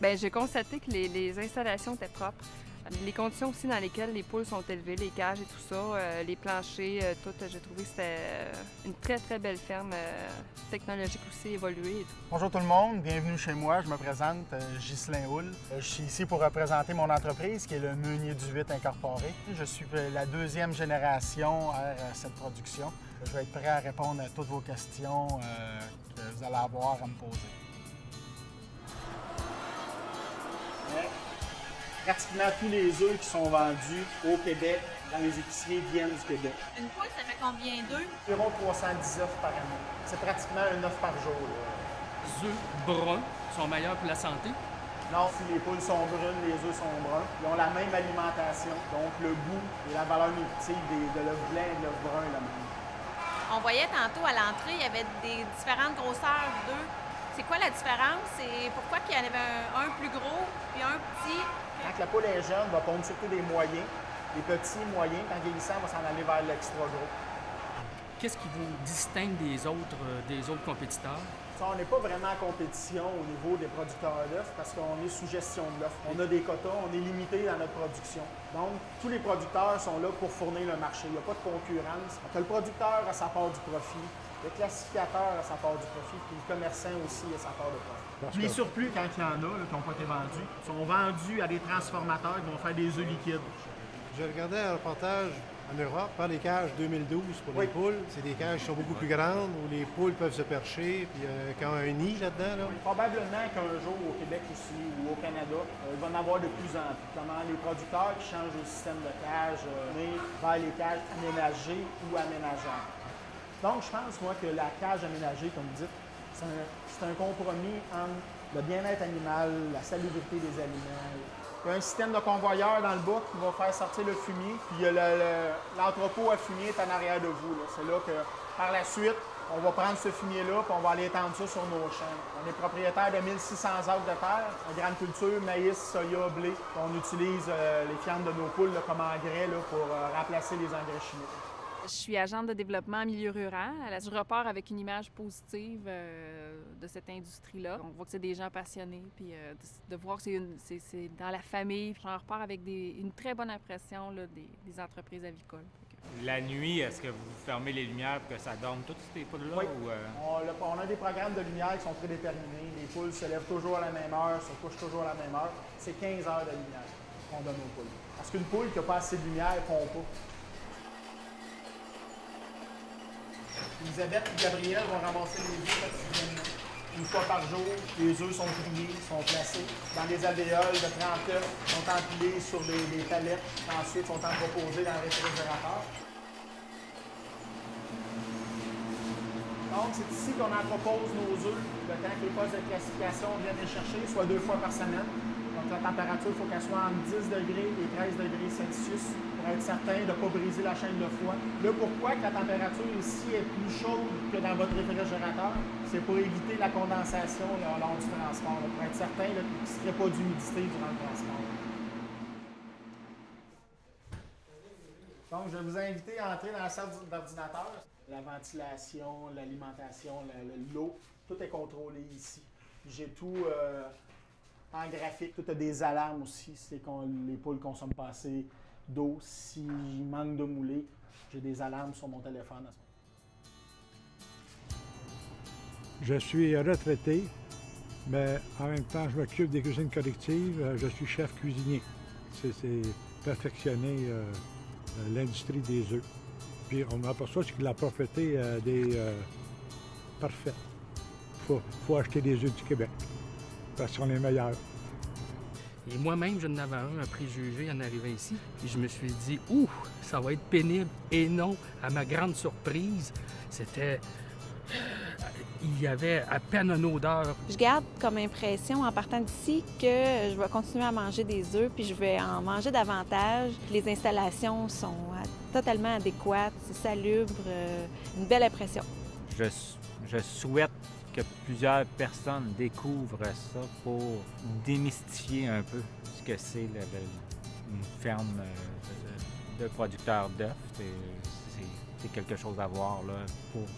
Bien, j'ai constaté que les installations étaient propres. Les conditions aussi dans lesquelles les poules sont élevées, les cages et tout ça, les planchers, tout, j'ai trouvé que c'était une très, très belle ferme, technologique aussi, évoluée et tout. Bonjour tout le monde, bienvenue chez moi. Je me présente, Ghislain Houle. Je suis ici pour représenter mon entreprise qui est le Meunier du 8 Incorporé. Je suis la deuxième génération à cette production. Je vais être prêt à répondre à toutes vos questions que vous allez avoir à me poser. Pratiquement tous les œufs qui sont vendus au Québec, dans les épiceries, viennent du Québec. Une poule, ça fait combien d'œufs? Environ 310 œufs par année. C'est pratiquement un œuf par jour. Les œufs bruns sont meilleurs pour la santé. Non, si les poules sont brunes, les œufs sont bruns. Ils ont la même alimentation, donc le goût et la valeur nutritive de l'œuf blanc et de l'œuf brun est la même. On voyait tantôt à l'entrée, il y avait des différentes grosseurs d'œufs. C'est quoi la différence? C'est pourquoi qu'il y en avait un plus gros et un petit? Quand la poule est jeune, on va pondre surtout des moyens. Les petits, moyens, quand vieillissant, on va s'en aller vers l'extra gros. Qu'est-ce qui vous distingue des autres compétiteurs? Ça, on n'est pas vraiment en compétition au niveau des producteurs d'œufs parce qu'on est sous gestion de l'offre. On a des quotas, on est limité dans notre production. Donc, tous les producteurs sont là pour fournir le marché. Il n'y a pas de concurrence. Donc, le producteur a sa part du profit, le classificateur a sa part du profit, puis le commerçant aussi a sa part de profit. Les surplus, quand il y en a là, qui n'ont pas été vendus, sont vendus à des transformateurs qui vont faire des œufs liquides. J'ai regardé un reportage en Europe, par les cages 2012 pour les poules. C'est des cages qui sont beaucoup plus grandes, où les poules peuvent se percher, puis quand un nid là-dedans. Là. Probablement qu'un jour, au Québec aussi, ou au Canada, il va en avoir de plus en plus. Comment les producteurs qui changent le système de cage vers les cages aménagées ou aménageables. Donc, je pense, moi, que la cage aménagée, comme vous dites, c'est un compromis entre le bien-être animal, la salubrité des aliments. Il y a un système de convoyeur dans le bas qui va faire sortir le fumier, puis l'entrepôt à fumier est en arrière de vous. C'est là que, par la suite, on va prendre ce fumier-là puis on va aller étendre ça sur nos champs. On est propriétaire de 1600 acres de terre, en grande culture, maïs, soya, blé. On utilise les fientes de nos poules comme engrais pour remplacer les engrais chimiques. Je suis agente de développement en milieu rural. Je repars avec une image positive de cette industrie-là. On voit que c'est des gens passionnés, puis de voir que c'est dans la famille. J'en repars avec une très bonne impression là, des entreprises avicoles. La nuit, est-ce que vous fermez les lumières pour que ça dorme toutes ces poules-là? Oui. Ou on a des programmes de lumière qui sont prédéterminés. Les poules se lèvent toujours à la même heure, se couchent toujours à la même heure. C'est 15 heures de lumière qu'on donne aux poules. Parce qu'une poule qui n'a pas assez de lumière, elle ne pond pas. Elisabeth et Gabriel vont ramasser les œufs quotidiennement. Une fois par jour, les œufs sont triés, sont placés dans des alvéoles de 30 œufs, sont empilés sur des palettes, ensuite sont entreposés dans le réfrigérateur. Donc, c'est ici qu'on entrepose nos œufs le temps que les postes de classification viennent les chercher, soit 2 fois par semaine. Donc, la température, il faut qu'elle soit entre 10 degrés et 13 degrés Celsius pour être certain de ne pas briser la chaîne de froid. Là, pourquoi que la température ici est plus chaude que dans votre réfrigérateur? C'est pour éviter la condensation lors du transport, pour être certain qu'il ne serait pas d'humidité durant le transport. Donc, je vais vous inviter à entrer dans la salle d'ordinateur. La ventilation, l'alimentation, l'eau, tout est contrôlé ici. J'ai tout en graphique. Tout a des alarmes aussi. C'est quand les poules consomment pas assez d'eau. S'il manque de moulée, j'ai des alarmes sur mon téléphone. Je suis retraité, mais en même temps, je m'occupe des cuisines collectives. Je suis chef cuisinier. C'est perfectionner l'industrie des œufs. Puis on m'aperçoit que la propreté est parfaite. Il faut acheter des œufs du Québec, parce qu'on est meilleurs. Et moi-même, je n'avais un préjugé en arrivant ici. Et je me suis dit, ouh, ça va être pénible. Et non, à ma grande surprise, c'était... Il y avait à peine une odeur. Je garde comme impression en partant d'ici que je vais continuer à manger des œufs puis je vais en manger davantage. Les installations sont totalement adéquates, c'est salubre, une belle impression. je souhaite que plusieurs personnes découvrent ça pour démystifier un peu ce que c'est une ferme de producteurs d'œufs. C'est quelque chose à voir là,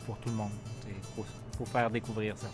pour tout le monde. Il faut faire découvrir ça.